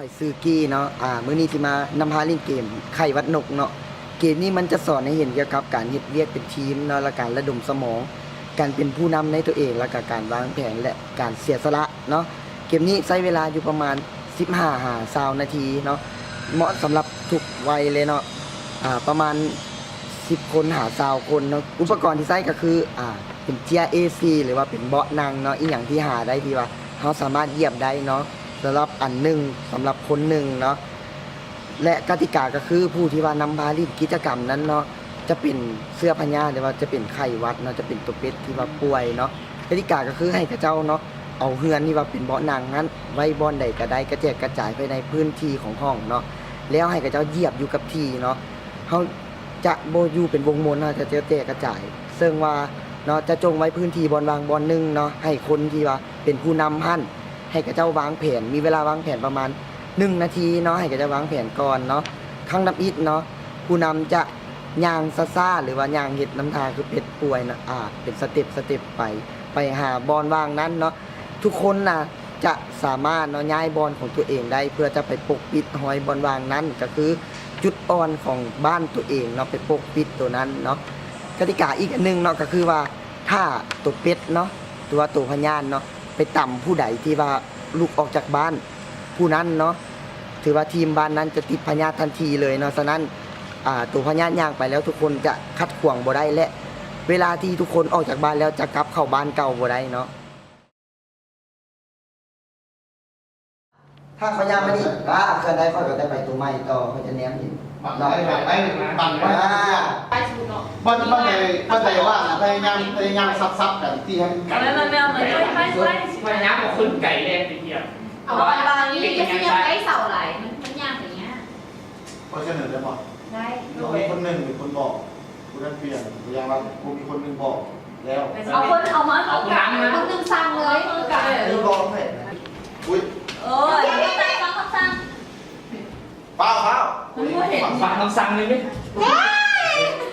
ข่อยซื้อกี้เนาะมื้อนี้สิมานำพาเล่นเกมไข่วัดนกเนาะเกมนี้มันจะสอนให้เห็นเกี่ยวกับการเฮ็ดเวียกเป็นทีมเนาะและการระดมสมองการเป็นผู้นำในตัวเองแล้วก็การวางแผนและการเสียสละเนาะเกมนี้ใช้เวลาอยู่ประมาณ15-20นาทีเนาะเหมาะสำหรับทุกวัยเลยเนาะประมาณ10คนหา20คนเนาะอุปกรณ์ที่ใช้ก็คือเป็นเจีย AC หรือว่าเป็นเบาะนั่งเนาะอีหยังที่หาได้ที่ว่าเฮาสามารถเหยียบได้เนาะสำหรับอันหนึ่งสำหรับคนหนึ่งเนาะและกติกาก็คือผู้ที่ว่านำพาเล่นกิจกรรมนั้นเนาะจะเป็นเสื้อพญาหรือว่าจะเป็นไข้หวัดเนาะจะเป็นตัวเป็ดที่ว่าป่วยเนาะกติกาก็คือให้กับเจ้าเนาะเอาเฮือนที่ว่าเป็นเบาะนั่งนั้นไว้บ่อนใดก็ได้กระแจกกระจายไปในพื้นที่ของห้องเนาะแล้วให้กับเจ้าเหยียบอยู่กับที่เนาะเฮาจะบ่อยู่เป็นวงมนเนาะจะแจกกระจายซึ่งว่าเนาะจะจงไว้พื้นที่บอนวางบอนนึงเนาะให้คนที่ว่าเป็นผู้นำหั่นให้กับเจ้าวางแผนมีเวลาวางแผนประมาณ1นาทีเนาะให้กับเจ้าวางแผนก่อนเนาะครั้งนับอิดเนาะผู้นำจะย่างซ่าๆหรือว่าย่างเฮ็ดน้ำทาคือเป็ดป่วยนะเป็นสเต็ปไปหาบอลวางนั้นเนาะทุกคนนะจะสามารถเนาะย้ายบอลของตัวเองได้เพื่อจะไปปกปิดหอยบอลวางนั้นก็คือจุดอ่อนของบ้านตัวเองเนาะไปปกปิดตัวนั้นเนาะกติกาอีกอันนึงเนาะก็คือว่าถ้าตัวเป็ดเนาะตัวพญานเนาะไปต่ำผู้ใดที่ว่าลุกออกจากบ้านผู้นั้นเนาะถือว่าทีมบ้านนั้นจะติดพญาทันทีเลยเนาะฉะนั้นตัวพญานย่างไปแล้วทุกคนจะคัดขวางบ่ได้และเวลาที่ทุกคนออกจากบ้านแล้วจะกลับเข้าบ้านเก่าบ่ได้เนาะถ้าพญามานี่เคยได้ค่อยก็ได้ไปตัวใหม่ต่อเขาจะแนมอีกบังไว้บ้านไหนว่าพยายามซับกันที่ให้ไก่พยายามกับคนไก่แดงทีเดียวเอาบางนี้จะยังได้เสาไหลมันยากอย่างเงี้ยเพราะฉะนั้นจะบอกได้มีคนหนึ่งมีคนบอกคุณนั่นเปลี่ยนอย่างว่าคุณมีคนหนึ่งบอกแล้วเอาคนเอามาเอาไก่คนหนึ่งสั่งเลยไก่นี่บอกให้อุ้ยฟังคำสั่งเปล่าฟังคำสั่งเลยไหม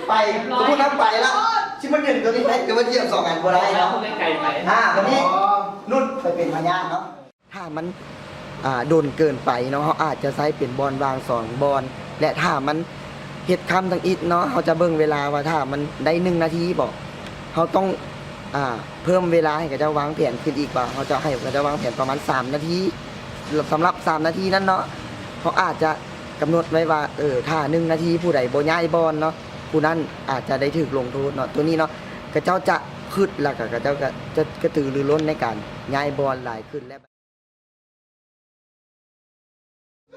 ไปสมมตินับไปแล้วชิมันหนึ่งตัวนี้ได้แต่ว่าเทียบ2 อันบ่ได้เนาะไก่ไปวันนี้นุ่นไปเป็นพญาเนาะถ้ามันโดนเกินไปเนาะเขาอาจจะใช้เป็นบอลวาง2บอลและถ้ามันเฮ็ดคำทั้งอิดเนาะเขาจะเบิ่งเวลาว่าถ้ามันได้1นาทีบอกเขาต้องเพิ่มเวลาให้กับเจ้าวางแผนขึ้นอีกว่าเขาจะให้กับเจ้าวางแผนประมาณ3นาทีสำหรับ3นาทีนั้นเนาะเขาอาจจะกำหนดไว้ว่าถ้า1นาทีผู้ใดบ่ย้ายบอลเนาะผู้นั้นอาจจะได้ถูกลงโทษเนาะตัวนี้เนาะกระเจ้าจะขึ้นแล้วก็กระเจ้าก็จะกระตือรือร้นในการย้ายบอลหลายขึ้นและ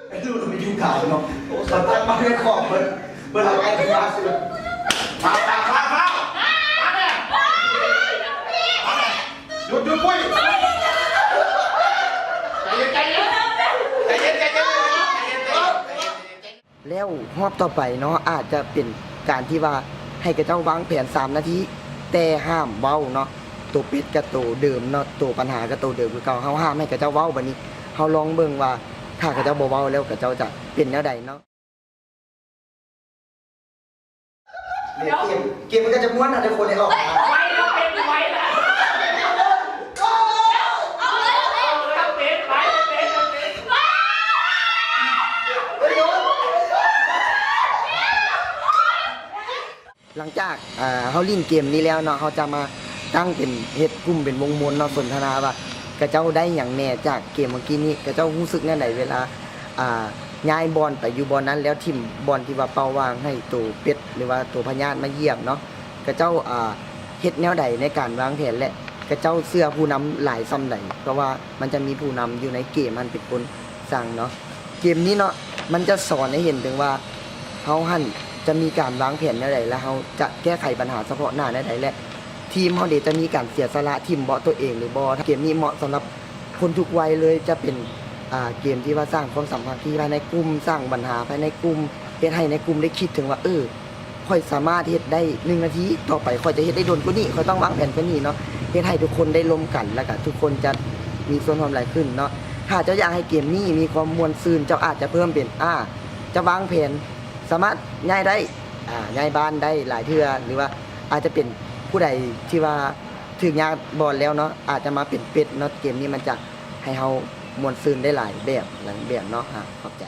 ไอ้ดูมันมียุ่งขาวเนาะสัมภาษณ์มาให้ขอบเปิดหลังไอ้พญาสุดมาหยุดปุ้ยใจเย็นแล้วรอบต่อไปเนาะอาจจะเป็นการที่ว่าให้กระเจ้าวางแผน3นาทีแต่ห้ามเว้าเนาะตัวเป็ดกับตัวเดิมเนาะตัวปัญหากับตัวเดิมคือเก่าเฮาห้ามให้กระเจ้าเว้าบัดนี้เฮาลองเบิ่งว่าถ้ากระเจ้าบ่เว้าแล้วกระเจ้าจะเป็นแนวใดเนาะเกมมันก็จะม้วนทุกคนเลยออกไว้แล้วเป็นไว้แล้วหลังจากเขาเล่นเกมนี้แล้วเนาะเขาจะมาตั้งเป็นเฮ็ดกลุ่มเป็นวงมวลเนาะสนทนาว่ากระเจ้าได้อย่างแน่จากเกมเมื่อกี้นี้กระเจ้ารู้สึกแน่ไหนเวลาย้ายบอลไปอยู่บอลนั้นแล้วทิ่มบอลที่ว่าเป้าวางให้ตัวเป็ดหรือว่าตัวพญามาเหยียบเนาะกระเจ้าเฮ็ดแนวใดในการวางแผนและกระเจ้าเสื้อผู้นำหลายซ้ำใดเพราะว่ามันจะมีผู้นำอยู่ในเกมมันเป็นคนสั่งเนาะเกมนี้เนาะมันจะสอนให้เห็นถึงว่าเฮาหั่นจะมีการวางแผนแนวใดและเฮาจะแก้ไขปัญหาเฉพาะหน้าแนวใดและทีมเฮาเดี๋ยวจะมีการเสียสละทีมเบาะตัวเองหรือบ่เกมนี้เหมาะสำหรับคนทุกวัยเลยจะเป็นเกมที่ว่าสร้างความสัมพันธ์ที่ภายในกลุ่มสร้างปัญหาภายในกลุ่มเฮ็ดให้ในกลุ่มได้คิดถึงว่าค่อยสามารถเฮ็ดได้1นาทีต่อไปค่อยจะเฮ็ดได้โดนกว่านี้ค่อยต้องวางแผนกว่านี้เนาะเฮ็ดให้ทุกคนได้ร่วมกันแล้วก็ทุกคนจะมีส่วนร่วมหลายขึ้นเนาะถ้าเจ้าอยากให้เกมนี้มีความม่วนซื่นเจ้าอาจจะเพิ่มเป็นจะวางแผนสามารถย้ายได้ย้ายบ้านได้หลายเทื่อหรือว่าอาจจะเป็นผู้ใดที่ว่าถึงยากบอลแล้วเนาะอาจจะมาเป็นเป็ดเนาะเกมนี้มันจะให้เฮา มวนซื่นได้หลายแบบเนาะฮะขอบใจ